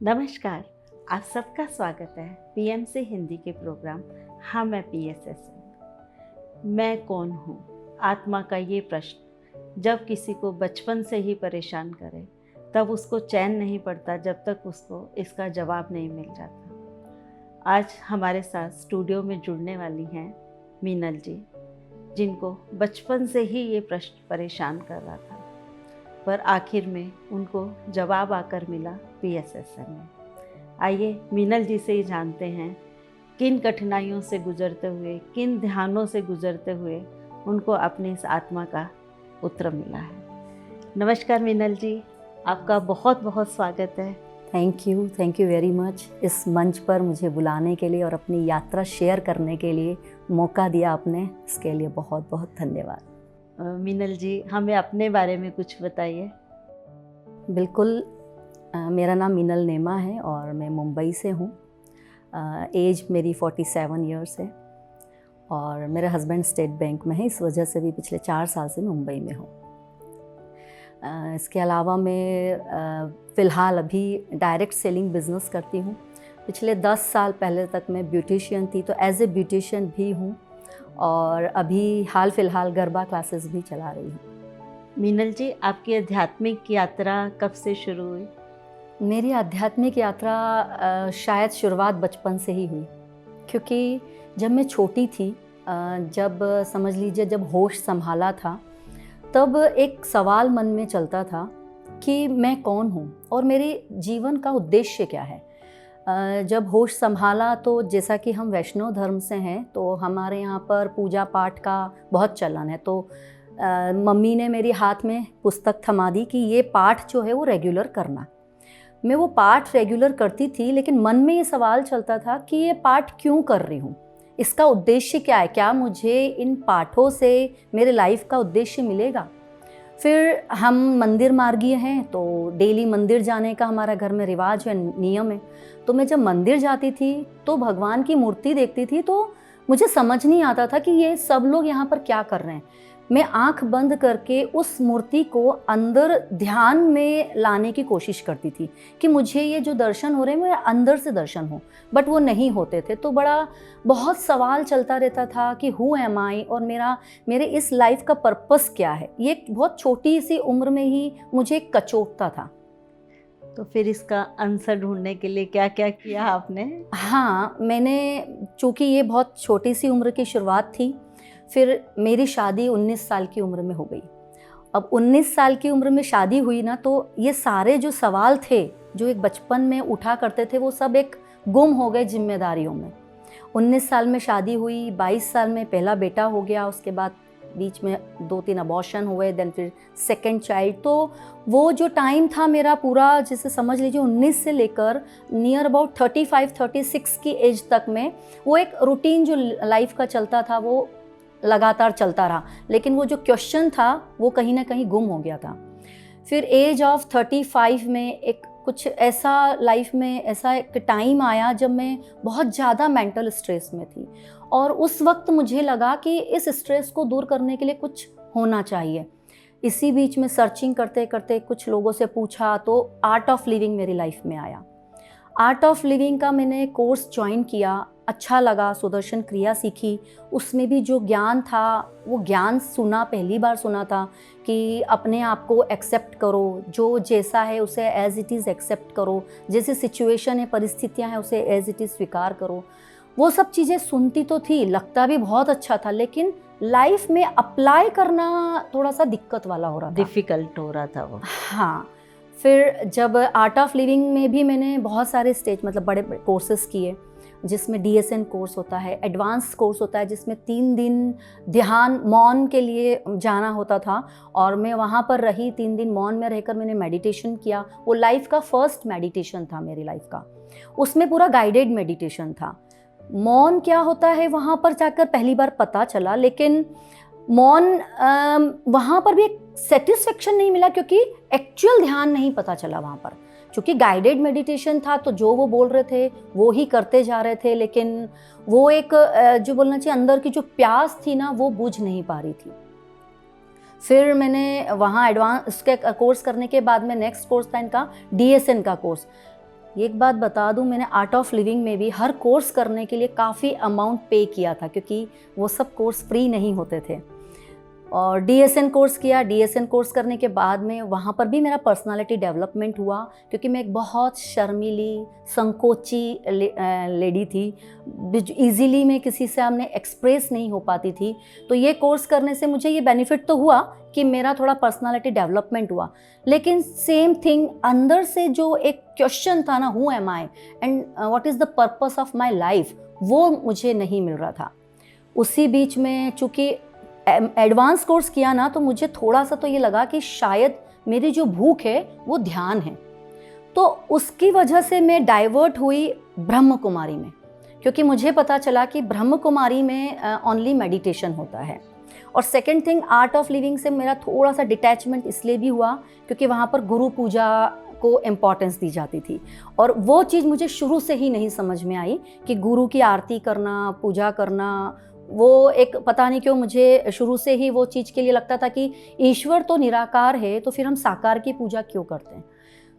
नमस्कार, आप सबका स्वागत है पीएमसी हिंदी के प्रोग्राम हाँ मैं पीएसएस हूँ। मैं कौन हूँ? आत्मा का ये प्रश्न जब किसी को बचपन से ही परेशान करे तब उसको चैन नहीं पड़ता जब तक उसको इसका जवाब नहीं मिल जाता। आज हमारे साथ स्टूडियो में जुड़ने वाली हैं मीनल जी, जिनको बचपन से ही ये प्रश्न परेशान कर रहा था, पर आखिर में उनको जवाब आकर मिला पीएसएसएम में। आइए मीनल जी से ही जानते हैं किन कठिनाइयों से गुजरते हुए, किन ध्यानों से गुजरते हुए उनको अपनी इस आत्मा का उत्तर मिला है। नमस्कार मीनल जी, आपका बहुत बहुत स्वागत है। थैंक यू वेरी मच इस मंच पर मुझे बुलाने के लिए और अपनी यात्रा शेयर करने के लिए मौका दिया आपने, इसके लिए बहुत बहुत धन्यवाद। मीनल जी, हमें अपने बारे में कुछ बताइए। बिल्कुल, मेरा नाम मीनल नेमा है और मैं मुंबई से हूँ। एज मेरी 47 इयर्स है और मेरे हस्बैंड स्टेट बैंक में है, इस वजह से भी पिछले 4 साल से मुंबई में हूँ। इसके अलावा मैं फ़िलहाल अभी डायरेक्ट सेलिंग बिज़नेस करती हूँ। पिछले 10 साल पहले तक मैं ब्यूटिशियन थी, तो एज ए ब्यूटिशियन भी हूँ और अभी हाल फिलहाल गरबा क्लासेस भी चला रही हूँ। मीनल जी, आपकी आध्यात्मिक यात्रा कब से शुरू हुई? मेरी आध्यात्मिक यात्रा शायद शुरुआत बचपन से ही हुई, क्योंकि जब मैं छोटी थी, जब समझ लीजिए जब होश संभाला था, तब एक सवाल मन में चलता था कि मैं कौन हूँ और मेरे जीवन का उद्देश्य क्या है। जब होश संभाला तो जैसा कि हम वैष्णव धर्म से हैं, तो हमारे यहाँ पर पूजा पाठ का बहुत चलन है। तो मम्मी ने मेरे हाथ में पुस्तक थमा दी कि ये पाठ जो है वो रेगुलर करना। मैं वो पाठ रेगुलर करती थी, लेकिन मन में ये सवाल चलता था कि ये पाठ क्यों कर रही हूँ, इसका उद्देश्य क्या है, क्या मुझे इन पाठों से मेरे लाइफ का उद्देश्य मिलेगा। फिर हम मंदिर मार्गीय हैं, तो डेली मंदिर जाने का हमारा घर में रिवाज है, नियम है। तो मैं जब मंदिर जाती थी तो भगवान की मूर्ति देखती थी, तो मुझे समझ नहीं आता था कि ये सब लोग यहाँ पर क्या कर रहे हैं। मैं आंख बंद करके उस मूर्ति को अंदर ध्यान में लाने की कोशिश करती थी कि मुझे ये जो दर्शन हो रहे हैं वो अंदर से दर्शन हो, बट वो नहीं होते थे। तो बहुत सवाल चलता रहता था कि हु एम आई और मेरे इस लाइफ का पर्पस क्या है। ये बहुत छोटी सी उम्र में ही मुझे कचोटता था। तो फिर इसका आंसर ढूंढने के लिए क्या क्या किया आपने? हाँ, मैंने, चूँकि ये बहुत छोटी सी उम्र की शुरुआत थी, फिर मेरी शादी 19 साल की उम्र में हो गई। अब 19 साल की उम्र में शादी हुई ना, तो ये सारे जो सवाल थे जो एक बचपन में उठा करते थे, वो सब एक गुम हो गए जिम्मेदारियों में। 19 साल में शादी हुई, 22 साल में पहला बेटा हो गया, उसके बाद बीच में 2-3 अबॉर्शन हुए, देन फिर सेकंड चाइल्ड। तो वो जो टाइम था मेरा पूरा, जैसे समझ लीजिए 19 से लेकर नियर अबाउट 35-36 की एज तक में, वो एक रूटीन जो लाइफ का चलता था वो लगातार चलता रहा, लेकिन वो जो क्वेश्चन था वो कहीं ना कहीं गुम हो गया था। फिर एज ऑफ 35 में एक कुछ ऐसा लाइफ में ऐसा एक टाइम आया जब मैं बहुत ज़्यादा मेंटल स्ट्रेस में थी, और उस वक्त मुझे लगा कि इस स्ट्रेस को दूर करने के लिए कुछ होना चाहिए। इसी बीच में सर्चिंग करते करते कुछ लोगों से पूछा, तो आर्ट ऑफ लिविंग मेरी लाइफ में आया। आर्ट ऑफ लिविंग का मैंने कोर्स ज्वाइन किया, अच्छा लगा, सुदर्शन क्रिया सीखी। उसमें भी जो ज्ञान था वो ज्ञान पहली बार सुना था कि अपने आप को एक्सेप्ट करो, जो जैसा है उसे एज इट इज़ एक्सेप्ट करो, जैसी सिचुएशन है, परिस्थितियां हैं, उसे एज इट इज़ स्वीकार करो। वो सब चीज़ें सुनती तो थी, लगता भी बहुत अच्छा था, लेकिन लाइफ में अप्लाई करना थोड़ा सा दिक्कत वाला हो रहा था, डिफ़िकल्ट हो रहा था वो। हाँ। फिर जब आर्ट ऑफ लिविंग में भी मैंने बहुत सारे स्टेज मतलब बड़े कोर्सेज किए, जिसमें DSN कोर्स होता है, एडवांस कोर्स होता है, जिसमें 3 दिन ध्यान मौन के लिए जाना होता था, और मैं वहाँ पर रही 3 दिन मौन में रहकर मैंने मेडिटेशन किया। वो लाइफ का फर्स्ट मेडिटेशन था मेरी लाइफ का, उसमें पूरा गाइडेड मेडिटेशन था। मौन क्या होता है वहाँ पर जाकर पहली बार पता चला, लेकिन मौन वहाँ पर भी एक सेटिस्फेक्शन नहीं मिला, क्योंकि एक्चुअल ध्यान नहीं पता चला वहाँ पर। क्योंकि गाइडेड मेडिटेशन था, तो जो वो बोल रहे थे वो ही करते जा रहे थे, लेकिन वो एक जो बोलना चाहिए अंदर की जो प्यास थी ना, वो बुझ नहीं पा रही थी। फिर मैंने वहाँ एडवांस उसके कोर्स करने के बाद में नेक्स्ट कोर्स था इनका DSN का कोर्स। एक बात बता दूं, मैंने आर्ट ऑफ लिविंग में भी हर कोर्स करने के लिए काफ़ी अमाउंट पे किया था, क्योंकि वो सब कोर्स फ्री नहीं होते थे। और डीएसएन कोर्स किया। डीएसएन कोर्स करने के बाद में वहाँ पर भी मेरा पर्सनालिटी डेवलपमेंट हुआ, क्योंकि मैं एक बहुत शर्मीली, संकोची लेडी थी। इजीली मैं किसी से सामने एक्सप्रेस नहीं हो पाती थी। तो ये कोर्स करने से मुझे ये बेनिफिट तो हुआ कि मेरा थोड़ा पर्सनालिटी डेवलपमेंट हुआ, लेकिन सेम थिंग अंदर से जो एक क्वेश्चन था ना, who am I and what is the purpose of my life, वो मुझे नहीं मिल रहा था। उसी बीच में चूँकि एडवांस कोर्स किया ना, तो मुझे थोड़ा सा तो ये लगा कि शायद मेरी जो भूख है वो ध्यान है। तो उसकी वजह से मैं डाइवर्ट हुई ब्रह्म कुमारी में, क्योंकि मुझे पता चला कि ब्रह्म कुमारी में ओनली मेडिटेशन होता है। और second thing, art of living से मेरा थोड़ा सा डिटैचमेंट इसलिए भी हुआ क्योंकि वहाँ पर गुरु पूजा को इम्पॉर्टेंस दी जाती थी, और वो चीज़ मुझे शुरू से ही नहीं समझ में आई कि गुरु की आरती करना, पूजा करना, वो एक पता नहीं क्यों मुझे शुरू से ही वो चीज़ के लिए लगता था कि ईश्वर तो निराकार है, तो फिर हम साकार की पूजा क्यों करते हैं।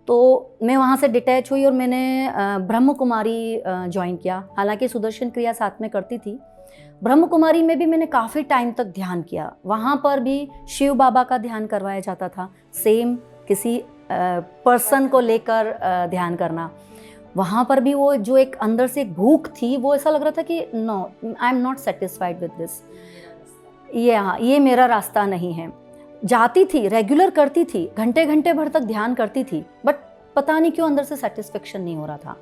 तो मैं वहाँ से डिटैच हुई और मैंने ब्रह्म कुमारी ज्वाइन किया। हालांकि सुदर्शन क्रिया साथ में करती थी। ब्रह्म कुमारी में भी मैंने काफ़ी टाइम तक ध्यान किया। वहाँ पर भी शिव बाबा का ध्यान करवाया जाता था, सेम किसी पर्सन को लेकर ध्यान करना। वहाँ पर भी वो जो एक अंदर से एक भूख थी, वो ऐसा लग रहा था कि no, I am not satisfied with this, ये मेरा रास्ता नहीं है। जाती थी, रेगुलर करती थी, घंटे घंटे भर तक ध्यान करती थी, बट पता नहीं क्यों अंदर से सेटिस्फेक्शन नहीं हो रहा था।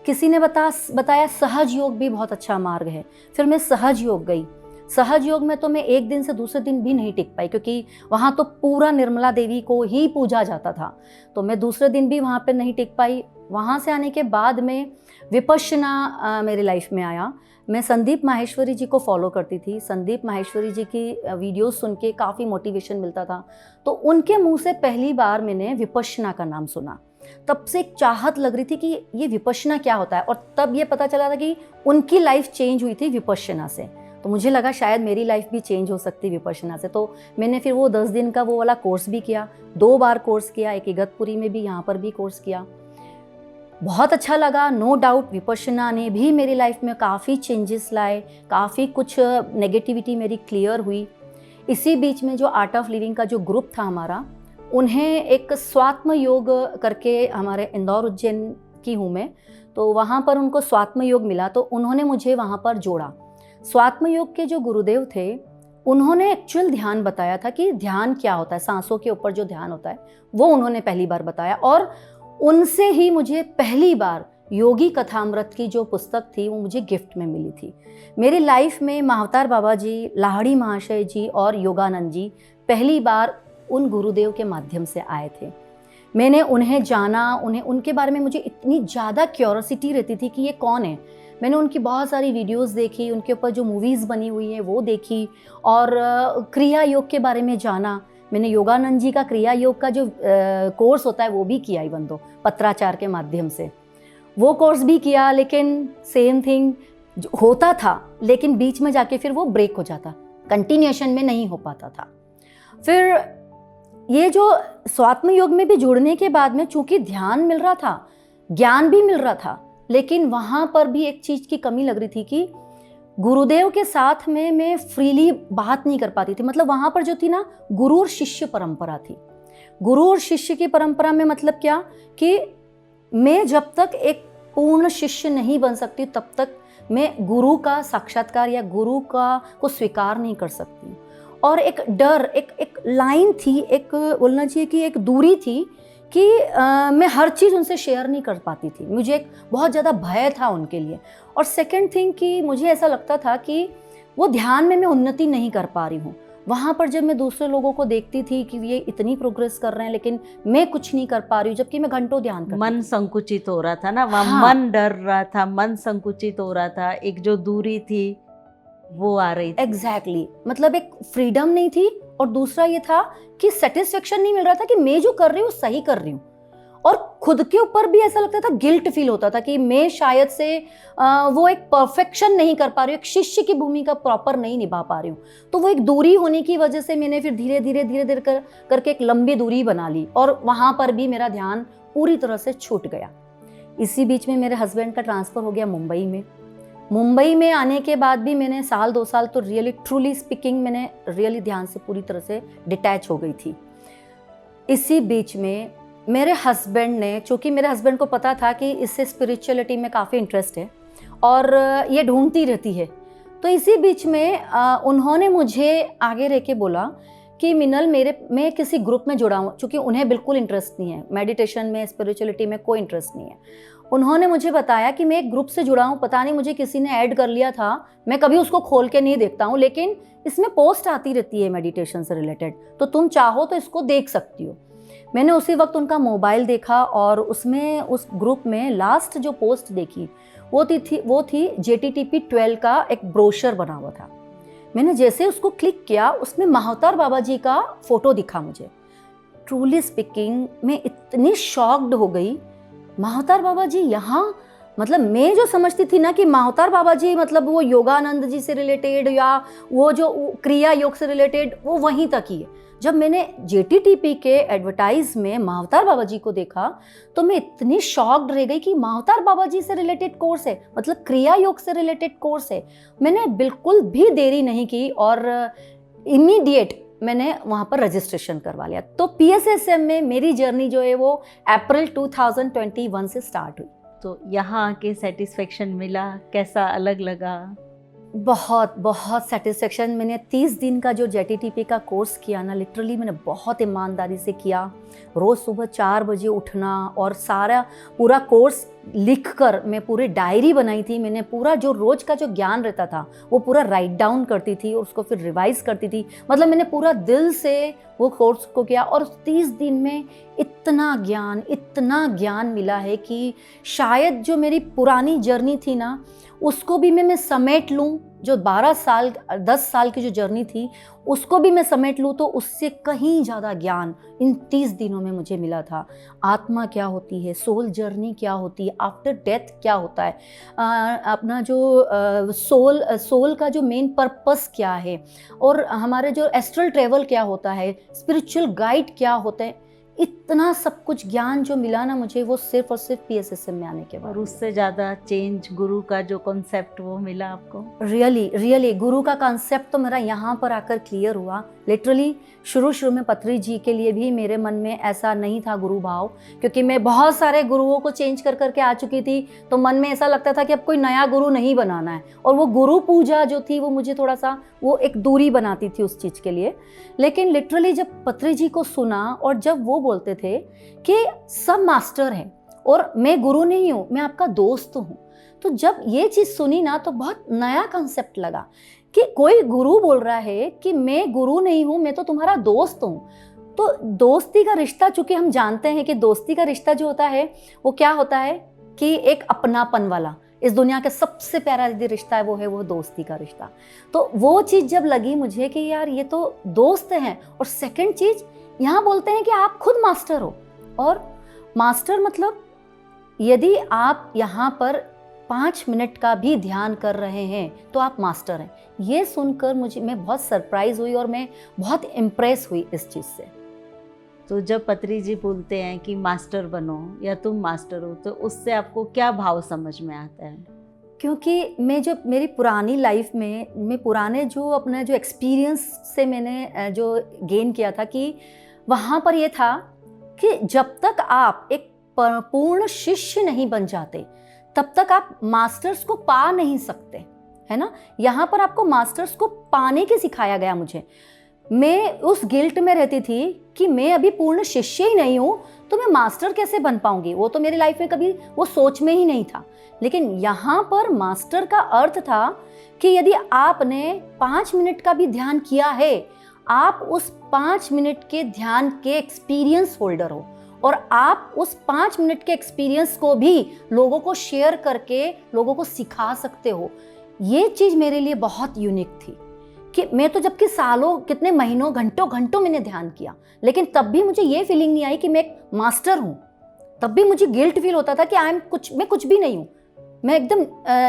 किसी ने बताया सहज योग भी बहुत अच्छा मार्ग है। फिर मैं सहज योग गई। सहज योग में तो मैं एक दिन से दूसरे दिन भी नहीं टिक पाई, क्योंकि वहाँ तो पूरा निर्मला देवी को ही पूजा जाता था, तो मैं दूसरे दिन भी वहाँ पर नहीं टिक पाई। वहाँ से आने के बाद में विपश्यना मेरी लाइफ में आया। मैं संदीप माहेश्वरी जी को फॉलो करती थी। संदीप माहेश्वरी जी की वीडियोस सुन के काफ़ी मोटिवेशन मिलता था, तो उनके मुंह से पहली बार मैंने विपश्यना का नाम सुना। तब से एक चाहत लग रही थी कि ये विपश्यना क्या होता है, और तब ये पता चला था कि उनकी लाइफ चेंज हुई थी विपश्यना से। तो मुझे लगा शायद मेरी लाइफ भी चेंज हो सकती विपश्यना से। तो मैंने फिर वो 10 दिन का वो वाला कोर्स भी किया, 2 बार कोर्स किया, एक इगतपुरी में भी, यहाँ पर भी कोर्स किया। बहुत अच्छा लगा। नो डाउट विपश्यना ने भी मेरी लाइफ में काफ़ी चेंजेस लाए, काफ़ी कुछ नेगेटिविटी मेरी क्लियर हुई। इसी बीच में जो आर्ट ऑफ लिविंग का जो ग्रुप था हमारा, उन्हें एक स्वात्म योग करके, हमारे इंदौर उज्जैन की हूँ मैं, तो वहाँ पर उनको स्वात्म योग मिला, तो उन्होंने मुझे वहाँ पर जोड़ा। स्वात्म योग के जो गुरुदेव थे, उन्होंने एक्चुअल ध्यान बताया था कि ध्यान क्या होता है, सांसों के ऊपर जो ध्यान होता है, वो उन्होंने पहली बार बताया। और उनसे ही मुझे पहली बार योगी कथामृत की जो पुस्तक थी वो मुझे गिफ्ट में मिली थी। मेरी लाइफ में महाअवतार बाबा जी, लाहड़ी महाशय जी और योगानंद जी पहली बार उन गुरुदेव के माध्यम से आए थे। मैंने उन्हें जाना, उनके बारे में मुझे इतनी ज़्यादा क्यूरोसिटी रहती थी कि ये कौन है। मैंने उनकी बहुत सारी वीडियोस देखी, उनके ऊपर जो मूवीज़ बनी हुई हैं वो देखी, और क्रिया योग के बारे में जाना। मैंने योगानंद जी का क्रिया योग का जो कोर्स होता है वो भी किया, इवन दो पत्राचार के माध्यम से वो कोर्स भी किया, लेकिन सेम थिंग होता था, लेकिन बीच में जाके फिर वो ब्रेक हो जाता, कंटिन्यूएशन में नहीं हो पाता था। फिर ये जो स्वात्म योग में भी जुड़ने के बाद में, चूंकि ध्यान मिल रहा था, ज्ञान भी मिल रहा था, लेकिन वहाँ पर भी एक चीज़ की कमी लग रही थी कि गुरुदेव के साथ में मैं फ्रीली बात नहीं कर पाती थी। मतलब वहाँ पर जो थी ना, गुरु और शिष्य परंपरा थी। गुरु और शिष्य की परंपरा में मतलब क्या कि मैं जब तक एक पूर्ण शिष्य नहीं बन सकती, तब तक मैं गुरु का साक्षात्कार या गुरु को स्वीकार नहीं कर सकती। और एक डर, एक लाइन थी, एक बोलना चाहिए कि एक दूरी थी कि मैं हर चीज़ उनसे शेयर नहीं कर पाती थी। मुझे एक बहुत ज़्यादा भय था उनके लिए। और सेकंड थिंग कि मुझे ऐसा लगता था कि वो ध्यान में मैं उन्नति नहीं कर पा रही हूँ। वहाँ पर जब मैं दूसरे लोगों को देखती थी कि ये इतनी प्रोग्रेस कर रहे हैं, लेकिन मैं कुछ नहीं कर पा रही हूँ, जबकि मैं घंटों ध्यान करती। मन संकुचित हो रहा था ना, वहाँ हाँ। मन डर रहा था, मन संकुचित हो रहा था, एक जो दूरी थी वो आ रही थी। एग्जैक्टली मतलब एक फ्रीडम नहीं थी, और दूसरा ये था कि सेटिस्फेक्शन नहीं मिल रहा था कि मैं जो कर रही हूँ सही कर रही हूँ। और खुद के ऊपर भी ऐसा लगता था, गिल्ट फील होता था कि मैं शायद से वो एक परफेक्शन नहीं कर पा रही हूँ, एक शिष्य की भूमिका प्रॉपर नहीं निभा पा रही हूँ। तो वो एक दूरी होने की वजह से मैंने फिर धीरे धीरे करके एक लंबी दूरी बना ली, और वहाँ पर भी मेरा ध्यान पूरी तरह से छूट गया। इसी बीच में मेरे हस्बैंड का ट्रांसफ़र हो गया मुंबई में। मुंबई में आने के बाद भी मैंने साल 2 साल तो रियली ट्रूली स्पीकिंग मैंने रियली ध्यान से पूरी तरह से डिटैच हो गई थी। इसी बीच में मेरे हस्बैंड ने, चूँकि मेरे हस्बैंड को पता था कि इससे स्पिरिचुअलिटी में काफ़ी इंटरेस्ट है और ये ढूंढती रहती है, तो इसी बीच में उन्होंने मुझे आगे रह के बोला कि मिनल मैं किसी ग्रुप में जुड़ा हूँ, चूँकि उन्हें बिल्कुल इंटरेस्ट नहीं है मेडिटेशन में, स्पिरिचुअलिटी में कोई इंटरेस्ट नहीं है। उन्होंने मुझे बताया कि मैं एक ग्रुप से जुड़ा हूँ, पता नहीं मुझे किसी ने ऐड कर लिया था, मैं कभी उसको खोल के नहीं देखता हूँ, लेकिन इसमें पोस्ट आती रहती है मेडिटेशन से रिलेटेड, तो तुम चाहो तो इसको देख सकती हो। मैंने उसी वक्त उनका मोबाइल देखा और उसमें उस ग्रुप में लास्ट जो पोस्ट देखी वो थी JTTP 12 का एक ब्रोशर बना हुआ था। मैंने जैसे उसको क्लिक किया, उसमें महावतार बाबा जी का फोटो दिखा मुझे। ट्रूली स्पीकिंग मैं इतनी शॉक्ड हो गई, महावतार बाबा जी यहाँ, मतलब मैं जो समझती थी ना कि महावतार बाबा जी मतलब वो योगानंद जी से रिलेटेड या वो जो क्रिया योग से रिलेटेड वो वहीं तक ही है। जब मैंने JTTP के एडवर्टाइज में महावतार बाबा जी को देखा तो मैं इतनी शॉक्ड रह गई कि महावतार बाबा जी से रिलेटेड कोर्स है, मतलब क्रिया योग से रिलेटेड कोर्स है। मैंने बिल्कुल भी देरी नहीं की और इमीडिएट मैंने वहाँ पर रजिस्ट्रेशन करवा लिया। तो PSSM में मेरी जर्नी जो है वो अप्रैल 2021 से स्टार्ट हुई। तो यहाँ आके सेटिस्फेक्शन मिला, कैसा अलग लगा? बहुत बहुत सेटिस्फेक्शन। मैंने 30 दिन का जो JTTP का कोर्स किया ना, लिटरली मैंने बहुत ईमानदारी से किया। रोज़ सुबह 4 बजे उठना और सारा पूरा कोर्स लिखकर मैं पूरी डायरी बनाई थी। मैंने पूरा जो रोज़ का जो ज्ञान रहता था वो पूरा राइट डाउन करती थी और उसको फिर रिवाइज़ करती थी। मतलब मैंने पूरा दिल से वो कोर्स को किया और 30 दिन में इतना ज्ञान मिला है कि शायद जो मेरी पुरानी जर्नी थी ना उसको भी मैं समेट लूँ। जो 10 साल की जो जर्नी थी उसको भी मैं समेट लूँ तो उससे कहीं ज़्यादा ज्ञान इन 30 दिनों में मुझे मिला था। आत्मा क्या होती है, सोल जर्नी क्या होती है, आफ्टर डेथ क्या होता है, अपना जो सोल का जो मेन पर्पस क्या है, और हमारे जो एस्ट्रल ट्रेवल क्या होता है, स्पिरिचुअल गाइड क्या होते हैं, इतना सब कुछ ज्ञान जो मिला ना मुझे वो सिर्फ और सिर्फ PSSM में आने के बाद। और उससे ज़्यादा चेंज गुरु का जो कॉन्सेप्ट वो मिला आपको? रियली गुरु का कॉन्सेप्ट तो मेरा यहाँ पर आकर क्लियर हुआ। लिटरली शुरू में पत्री जी के लिए भी मेरे मन में ऐसा नहीं था गुरु भाव, क्योंकि मैं बहुत सारे गुरुओं को चेंज कर करके आ चुकी थी, तो मन में ऐसा लगता था कि अब कोई नया गुरु नहीं बनाना है, और वो गुरु पूजा जो थी वो मुझे थोड़ा सा वो एक दूरी बनाती थी उस चीज़ के लिए। लेकिन लिटरली जब पत्री जी को सुना और जब वो बोलते थे कि सब मास्टर हैं और मैं गुरु नहीं हूँ, मैं आपका दोस्त हूँ, तो जब ये चीज़ सुनी ना तो बहुत नया कंसेप्ट लगा कि कोई गुरु बोल रहा है कि मैं गुरु नहीं हूँ, मैं तो तुम्हारा दोस्त हूँ। तो दोस्ती का रिश्ता, चूंकि हम जानते हैं कि दोस्ती का रिश्ता जो होता है वो क्या होता है कि एक अपनापन वाला, इस दुनिया का सबसे प्यारा यदि रिश्ता है वो दोस्ती का रिश्ता। तो वो चीज़ जब लगी मुझे कि यार ये तो दोस्त हैं। और सेकंड चीज़, यहाँ बोलते हैं कि आप खुद मास्टर हो, और मास्टर मतलब यदि आप यहाँ पर 5 मिनट का भी ध्यान कर रहे हैं तो आप मास्टर हैं। ये सुनकर मैं बहुत सरप्राइज हुई और मैं बहुत इम्प्रेस हुई इस चीज़ से। तो जब पत्री जी बोलते हैं कि मास्टर बनो या तुम मास्टर हो, तो उससे आपको क्या भाव समझ में आता है? क्योंकि मेरी पुरानी लाइफ में मैं पुराने जो अपना जो एक्सपीरियंस से मैंने जो गेन किया था कि वहाँ पर ये था कि जब तक आप एक पूर्ण शिष्य नहीं बन जाते तब तक आप मास्टर्स को पा नहीं सकते, है ना। यहाँ पर आपको मास्टर्स को पाने के सिखाया गया मुझे। मैं उस गिल्ट में रहती थी कि मैं अभी पूर्ण शिष्य ही नहीं हूँ तो मैं मास्टर कैसे बन पाऊंगी, वो तो मेरी लाइफ में कभी वो सोच में ही नहीं था। लेकिन यहाँ पर मास्टर का अर्थ था कि यदि आपने 5 मिनट का भी ध्यान किया है, आप उस 5 मिनट के ध्यान के एक्सपीरियंस होल्डर हो और आप उस 5 मिनट के एक्सपीरियंस को भी लोगों को शेयर करके लोगों को सिखा सकते हो। ये चीज़ मेरे लिए बहुत यूनिक थी कि मैं तो जबकि सालों, कितने महीनों, घंटों मैंने ध्यान किया, लेकिन तब भी मुझे ये फीलिंग नहीं आई कि मैं एक मास्टर हूँ। तब भी मुझे गिल्ट फील होता था कि मैं कुछ भी नहीं हूँ, मैं एकदम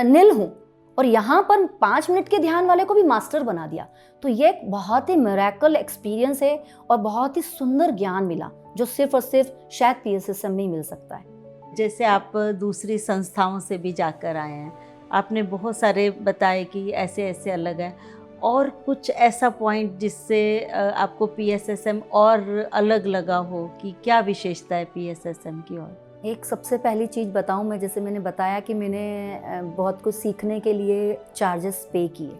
निल हूँ। और यहाँ पर 5 मिनट के ध्यान वाले को भी मास्टर बना दिया। तो ये एक बहुत ही मिरेकल एक्सपीरियंस है और बहुत ही सुंदर ज्ञान मिला जो सिर्फ और सिर्फ शायद PSSM में ही मिल सकता है। जैसे आप दूसरी संस्थाओं से भी जाकर आए हैं, आपने बहुत सारे बताए कि ऐसे ऐसे अलग है, और कुछ ऐसा पॉइंट जिससे आपको पीएसएसएम और अलग लगा हो कि क्या विशेषता है पीएसएसएम की? और एक सबसे पहली चीज़ बताऊं मैं, जैसे मैंने बताया कि मैंने बहुत कुछ सीखने के लिए चार्जेस पे किए,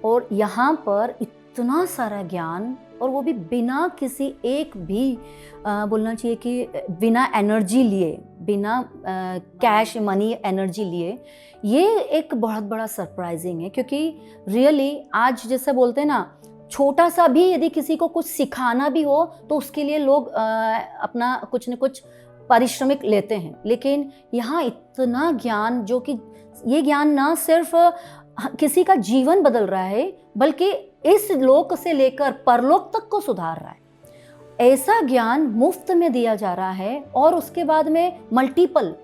और यहाँ पर इतना सारा ज्ञान, और वो भी बिना किसी एक भी बोलना चाहिए कि बिना एनर्जी लिए, बिना कैश मनी एनर्जी लिए, ये एक बहुत बड़ा सरप्राइजिंग है। क्योंकि रियली आज जैसे बोलते हैं ना, छोटा सा भी यदि किसी को कुछ सिखाना भी हो तो उसके लिए लोग अपना कुछ न कुछ पारिश्रमिक लेते हैं, लेकिन यहाँ इतना ज्ञान, जो कि ये ज्ञान ना सिर्फ किसी का जीवन बदल रहा है, बल्कि इस लोक से लेकर परलोक तक को सुधार रहा है। ऐसा ज्ञान मुफ्त में दिया जा रहा है, और उसके बाद में मल्टीपल,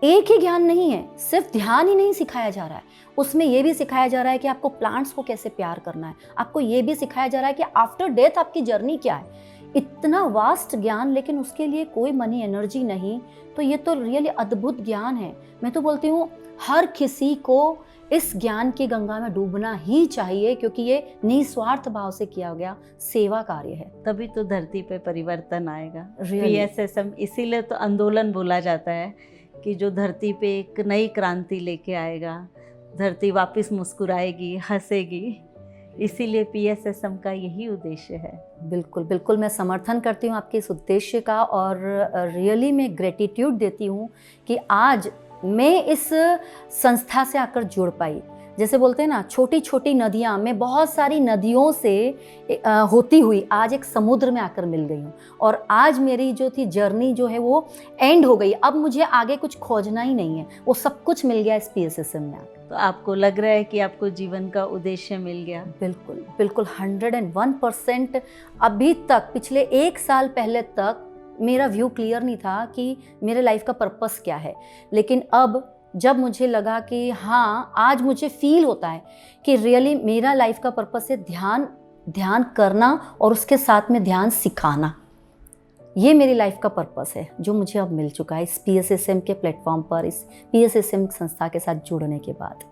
एक ही ज्ञान नहीं है, सिर्फ ध्यान ही नहीं सिखाया जा रहा है, उसमें यह भी सिखाया जा रहा है कि आपको प्लांट्स को कैसे प्यार करना है, आपको ये भी सिखाया जा रहा है कि आफ्टर डेथ आपकी जर्नी क्या है। इतना वास्ट ज्ञान, लेकिन उसके लिए कोई मनी एनर्जी नहीं। तो ये तो रियली अद्भुत ज्ञान है। मैं तो बोलती हूँ हर किसी को इस ज्ञान की गंगा में डूबना ही चाहिए, क्योंकि ये निस्वार्थ भाव से किया गया सेवा कार्य है। तभी तो धरती पे परिवर्तन आएगा। Really? पीएसएसएम इसीलिए तो आंदोलन बोला जाता है कि जो धरती पे एक नई क्रांति लेके आएगा, धरती वापस मुस्कुराएगी, हंसेगी। इसीलिए पीएसएसएम का यही उद्देश्य है। बिल्कुल बिल्कुल, मैं समर्थन करती हूँ आपके इस उद्देश्य का, और रियली मैं ग्रेटिट्यूड देती हूँ कि आज मैं इस संस्था से आकर जुड़ पाई। जैसे बोलते हैं ना, छोटी छोटी नदियाँ, मैं बहुत सारी नदियों से होती हुई आज एक समुद्र में आकर मिल गई हूँ, और आज मेरी जो थी जर्नी जो है वो एंड हो गई। अब मुझे आगे कुछ खोजना ही नहीं है, वो सब कुछ मिल गया इस पीएसएसएम में आकर। तो आपको लग रहा है कि आपको जीवन का उद्देश्य मिल गया? बिल्कुल बिल्कुल, 101%। अभी तक, पिछले 1 साल पहले तक मेरा व्यू क्लियर नहीं था कि मेरे लाइफ का पर्पस क्या है, लेकिन अब जब मुझे लगा कि हाँ, आज मुझे फील होता है कि रियली मेरा लाइफ का पर्पस है ध्यान करना, और उसके साथ में ध्यान सिखाना। ये मेरी लाइफ का पर्पस है, जो मुझे अब मिल चुका है इस पीएसएसएम के प्लेटफॉर्म पर, इस पीएसएसएम संस्था के साथ जुड़ने के बाद।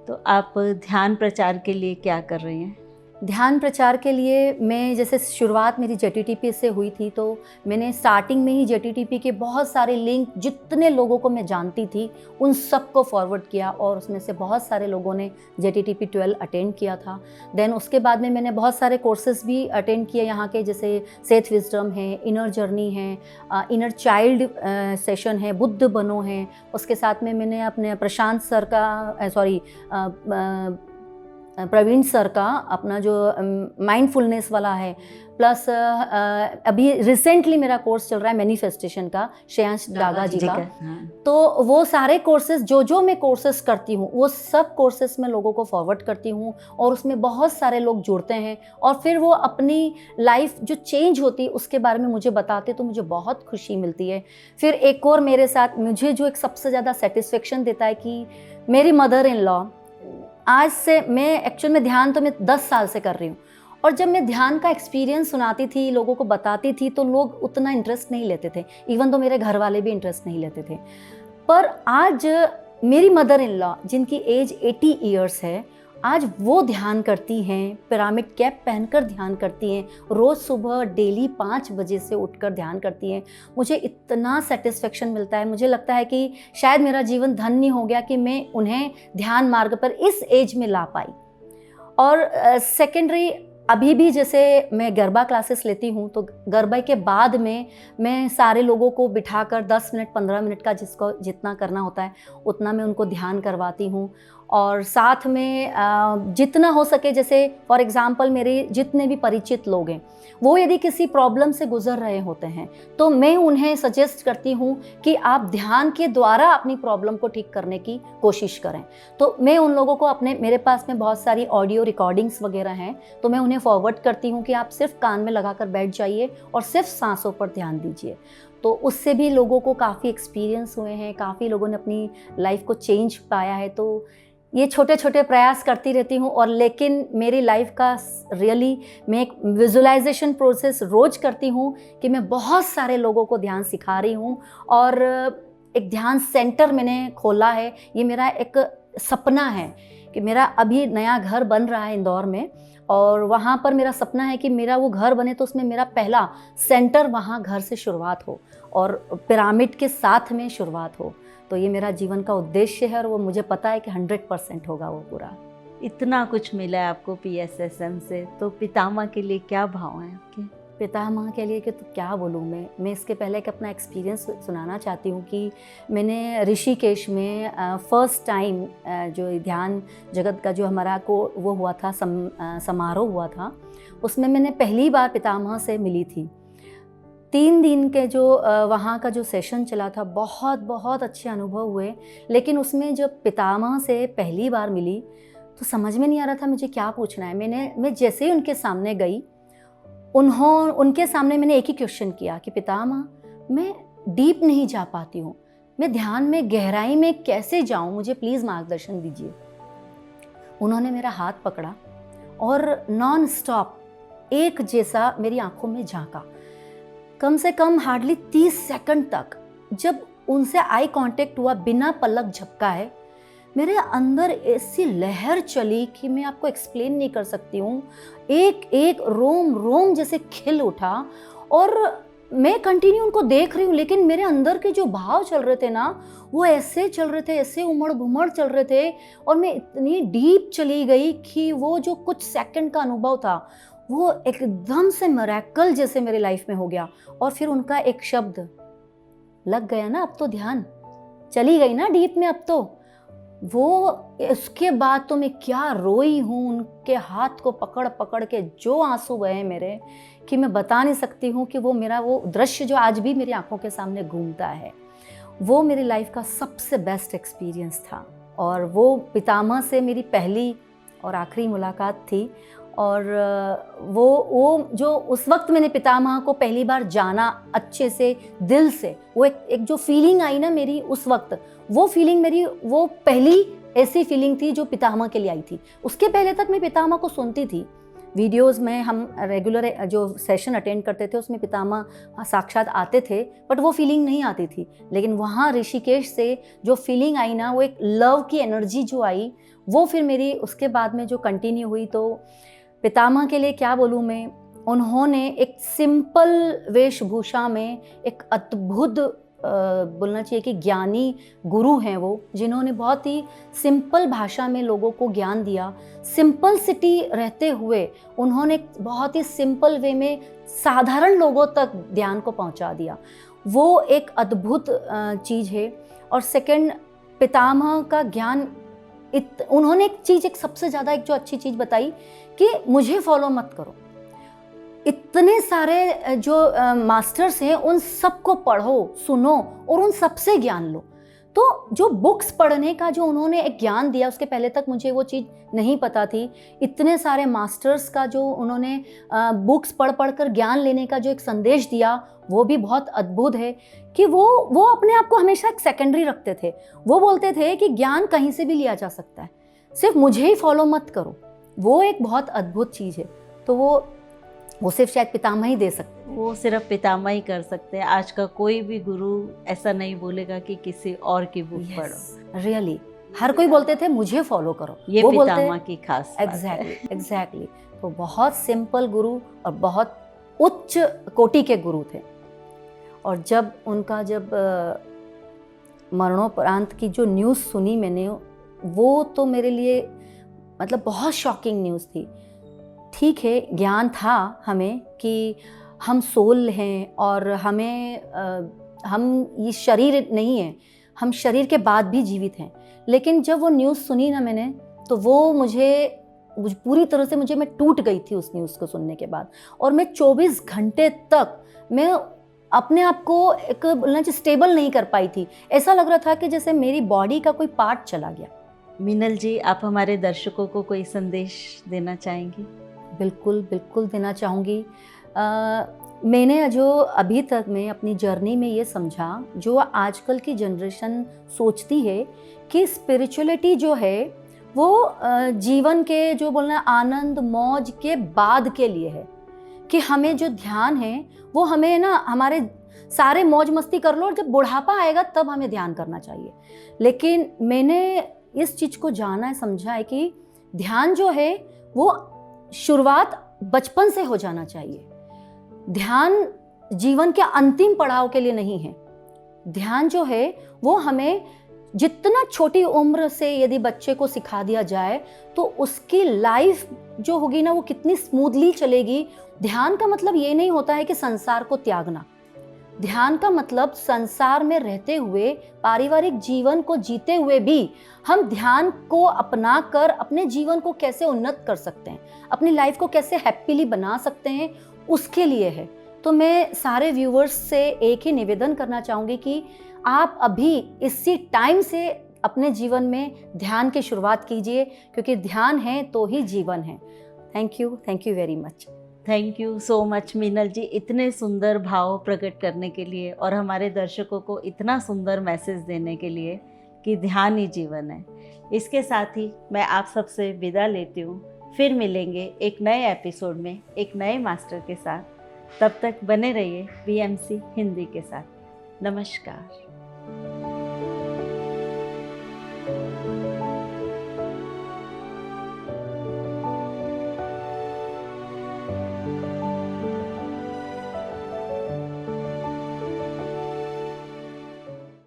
तो आप ध्यान प्रचार के लिए क्या कर रही हैं? ध्यान प्रचार के लिए मैं, जैसे शुरुआत मेरी जेटीटीपी से हुई थी, तो मैंने स्टार्टिंग में ही जेटीटीपी के बहुत सारे लिंक, जितने लोगों को मैं जानती थी उन सबको फॉरवर्ड किया, और उसमें से बहुत सारे लोगों ने जेटीटीपी 12 अटेंड किया था। देन उसके बाद में मैंने बहुत सारे कोर्सेज भी अटेंड किए यहाँ के, जैसे सेथ विजडम है, इनर जर्नी है, इनर चाइल्ड सेशन है, बुद्ध बनो है। उसके साथ में मैंने अपने प्रशांत सर का प्रवीण सर का अपना जो माइंडफुलनेस वाला है, प्लस अभी रिसेंटली मेरा कोर्स चल रहा है मैनिफेस्टेशन का, श्रेयांश डागा जी का। हाँ। तो वो सारे कोर्सेज, जो मैं कोर्सेज करती हूँ, वो सब कोर्सेज मैं लोगों को फॉरवर्ड करती हूँ, और उसमें बहुत सारे लोग जुड़ते हैं, और फिर वो अपनी लाइफ जो चेंज होती है उसके बारे में मुझे बताते, तो मुझे बहुत खुशी मिलती है। फिर एक और मेरे साथ मुझे जो एक सबसे ज़्यादा सेटिस्फेक्शन देता है कि मेरी मदर इन लॉ, आज से मैं एक्चुअल में ध्यान तो मैं 10 साल से कर रही हूँ, और जब मैं ध्यान का एक्सपीरियंस सुनाती थी, लोगों को बताती थी, तो लोग उतना इंटरेस्ट नहीं लेते थे, इवन तो मेरे घर वाले भी इंटरेस्ट नहीं लेते थे। पर आज मेरी मदर इन लॉ, जिनकी एज 80 ईयर्स है, आज वो ध्यान करती हैं, पिरामिड कैप पहनकर ध्यान करती हैं, रोज़ सुबह डेली 5 बजे से उठकर ध्यान करती हैं। मुझे इतना सेटिस्फेक्शन मिलता है, मुझे लगता है कि शायद मेरा जीवन धन्य हो गया कि मैं उन्हें ध्यान मार्ग पर इस एज में ला पाई। और सेकेंडरी, अभी भी जैसे मैं गरबा क्लासेस लेती हूँ, तो गरबा के बाद में मैं सारे लोगों को बिठाकर 10 मिनट 15 मिनट का जिसको जितना करना होता है उतना मैं उनको ध्यान करवाती हूँ, और साथ में जितना हो सके, जैसे फॉर एग्ज़ाम्पल मेरे जितने भी परिचित लोग हैं, वो यदि किसी प्रॉब्लम से गुजर रहे होते हैं, तो मैं उन्हें सजेस्ट करती हूँ कि आप ध्यान के द्वारा अपनी प्रॉब्लम को ठीक करने की कोशिश करें। तो मैं उन लोगों को मेरे पास में बहुत सारी ऑडियो रिकॉर्डिंग्स वगैरह हैं, तो मैं उन्हें फॉरवर्ड करती हूँ कि आप सिर्फ कान में लगाकर बैठ जाइए और सिर्फ सांसों पर ध्यान दीजिए। तो उससे भी लोगों को काफ़ी एक्सपीरियंस हुए हैं, काफ़ी लोगों ने अपनी लाइफ को चेंज पाया है। तो ये छोटे छोटे प्रयास करती रहती हूँ, और लेकिन मेरी लाइफ का रियली मैं एक विजुअलाइजेशन प्रोसेस रोज़ करती हूँ कि मैं बहुत सारे लोगों को ध्यान सिखा रही हूँ, और एक ध्यान सेंटर मैंने खोला है, ये मेरा एक सपना है कि मेरा अभी नया घर बन रहा है इंदौर में, और वहाँ पर मेरा सपना है कि मेरा वो घर बने तो उसमें मेरा पहला सेंटर वहाँ घर से शुरुआत हो और पिरामिड के साथ में शुरुआत हो। तो ये मेरा जीवन का उद्देश्य है और वो मुझे पता है कि 100% होगा वो पूरा। इतना कुछ मिला है आपको PSSM से, तो पितामह के लिए क्या भाव हैं आपके? पितामह के लिए कि तो क्या बोलूँ मैं इसके पहले एक अपना एक्सपीरियंस सुनाना चाहती हूँ कि मैंने ऋषिकेश में फर्स्ट टाइम जो ध्यान जगत का जो हमारा को वो हुआ था समारोह हुआ था, उसमें मैंने पहली बार पितामह से मिली थी। 3 दिन के जो वहाँ का जो सेशन चला था, बहुत बहुत अच्छे अनुभव हुए। लेकिन उसमें जब पितामह से पहली बार मिली तो समझ में नहीं आ रहा था मुझे क्या पूछना है। मैं जैसे ही उनके सामने गई, उनके सामने मैंने एक ही क्वेश्चन किया कि पितामह, मैं डीप नहीं जा पाती हूँ, मैं ध्यान में गहराई में कैसे जाऊँ, मुझे प्लीज़ मार्गदर्शन दीजिए। उन्होंने मेरा हाथ पकड़ा और नॉन स्टॉप एक जैसा मेरी आंखों में झांका, कम से कम हार्डली 30 सेकंड तक। जब उनसे आई कांटेक्ट हुआ बिना पलक झपकाए, मेरे अंदर ऐसी लहर चली कि मैं आपको एक्सप्लेन नहीं कर सकती हूँ। एक एक रोम रोम जैसे खिल उठा और मैं कंटिन्यू उनको देख रही हूँ, लेकिन मेरे अंदर के जो भाव चल रहे थे ना, वो ऐसे चल रहे थे, ऐसे उमड़ घुमड़ चल रहे थे। और मैं इतनी डीप चली गई कि वो जो कुछ सेकंड का अनुभव था वो एकदम से मिरेकल जैसे मेरे लाइफ में हो गया। और फिर उनका एक शब्द लग गया ना, अब तो ध्यान चली गई ना डीप में, अब तो वो, उसके बाद तो मैं क्या रोई हूँ। उनके हाथ को पकड़ पकड़ के जो आंसू गए मेरे कि मैं बता नहीं सकती हूँ कि वो मेरा वो दृश्य जो आज भी मेरी आंखों के सामने घूमता है, वो मेरी लाइफ का सबसे बेस्ट एक्सपीरियंस था। और वो पितामह से मेरी पहली और आखिरी मुलाकात थी। और वो जो उस वक्त मैंने पितामह को पहली बार जाना अच्छे से, दिल से, वो एक जो फीलिंग आई ना मेरी उस वक्त, वो फीलिंग मेरी वो पहली ऐसी फीलिंग थी जो पितामह के लिए आई थी। उसके पहले तक मैं पितामह को सुनती थी वीडियोस में, हम रेगुलर जो सेशन अटेंड करते थे उसमें पितामह साक्षात आते थे, बट वो फीलिंग नहीं आती थी। लेकिन वहाँ ऋषिकेश से जो फीलिंग आई ना, वो एक लव की एनर्जी जो आई, वो फिर मेरी उसके बाद में जो कंटिन्यू हुई। तो पितामह के लिए क्या बोलूँ मैं, उन्होंने एक सिंपल वेशभूषा में एक अद्भुत बोलना चाहिए कि ज्ञानी गुरु हैं वो, जिन्होंने बहुत ही सिंपल भाषा में लोगों को ज्ञान दिया। सिंपलिसिटी रहते हुए उन्होंने बहुत ही सिंपल वे में साधारण लोगों तक ध्यान को पहुंचा दिया। वो एक अद्भुत चीज़ है। और सेकंड, पितामह का ज्ञान, उन्होंने एक सबसे ज़्यादा एक जो अच्छी चीज़ बताई कि मुझे फॉलो मत करो, इतने सारे जो मास्टर्स हैं उन सबको पढ़ो, सुनो और उन सबसे ज्ञान लो। तो जो बुक्स पढ़ने का जो उन्होंने एक ज्ञान दिया, उसके पहले तक मुझे वो चीज़ नहीं पता थी। इतने सारे मास्टर्स का जो उन्होंने बुक्स पढ़ कर ज्ञान लेने का जो एक संदेश दिया, वो भी बहुत अद्भुत है कि वो अपने आप को हमेशा एक सेकेंडरी रखते थे। वो बोलते थे कि ज्ञान कहीं से भी लिया जा सकता है, सिर्फ मुझे ही फॉलो मत करो। वो एक बहुत अद्भुत चीज़ है। तो वो सिर्फ शायद पितामह ही दे सकते हैं, वो सिर्फ पितामह ही कर सकते हैं। आज का कोई भी गुरु ऐसा नहीं बोलेगा कि किसी और की बुक पढ़ो। रियली हर कोई बोलते थे मुझे फॉलो करो, ये वो पितामह की खास बात है। एग्जैक्टली। तो बहुत सिंपल गुरु और बहुत उच्च कोटि के गुरु थे। और जब उनका मरणोपरांत की जो न्यूज़ सुनी मैंने, वो तो मेरे लिए मतलब बहुत शॉकिंग न्यूज़ थी। ठीक है, ज्ञान था हमें कि हम सोल हैं और हम ये शरीर नहीं है, हम शरीर के बाद भी जीवित हैं। लेकिन जब वो न्यूज़ सुनी ना मैंने, तो वो मुझे पूरी तरह से मैं टूट गई थी उस न्यूज़ को सुनने के बाद। और मैं 24 घंटे तक मैं अपने आप को एक बोलना चाहिए स्टेबल नहीं कर पाई थी। ऐसा लग रहा था कि जैसे मेरी बॉडी का कोई पार्ट चला गया। मीनल जी, आप हमारे दर्शकों को कोई संदेश देना चाहेंगी? बिल्कुल बिल्कुल देना चाहूँगी। मैंने जो अभी तक मैं अपनी जर्नी में ये समझा, जो आजकल की जनरेशन सोचती है कि स्पिरिचुअलिटी जो है वो जीवन के जो बोलना आनंद मौज के बाद के लिए है, कि हमें जो ध्यान है वो हमें ना हमारे सारे मौज मस्ती कर लो और जब बुढ़ापा आएगा तब हमें ध्यान करना चाहिए। लेकिन मैंने इस चीज़ को जाना है, समझा है कि ध्यान जो है वो शुरुआत बचपन से हो जाना चाहिए। ध्यान जीवन के अंतिम पड़ाव के लिए नहीं है। ध्यान जो है वो हमें जितना छोटी उम्र से यदि बच्चे को सिखा दिया जाए तो उसकी लाइफ जो होगी ना वो कितनी स्मूथली चलेगी। ध्यान का मतलब ये नहीं होता है कि संसार को त्यागना। ध्यान का मतलब संसार में रहते हुए, पारिवारिक जीवन को जीते हुए भी हम ध्यान को अपना कर अपने जीवन को कैसे उन्नत कर सकते हैं, अपनी लाइफ को कैसे हैप्पीली बना सकते हैं, उसके लिए है। तो मैं सारे व्यूवर्स से एक ही निवेदन करना चाहूँगी कि आप अभी इसी टाइम से अपने जीवन में ध्यान की शुरुआत कीजिए, क्योंकि ध्यान है तो ही जीवन है। Thank you very much. Thank you so much Meenal ji, इतने सुंदर भाव प्रकट करने के लिए और हमारे दर्शकों को इतना सुंदर मैसेज देने के लिए कि ध्यान ही जीवन है। इसके साथ ही मैं आप सबसे विदा लेती हूँ। फिर मिलेंगे एक नए एपिसोड में एक नए मास्टर के साथ। तब तक बने रहिए BMC हिंदी के साथ। नमस्कार।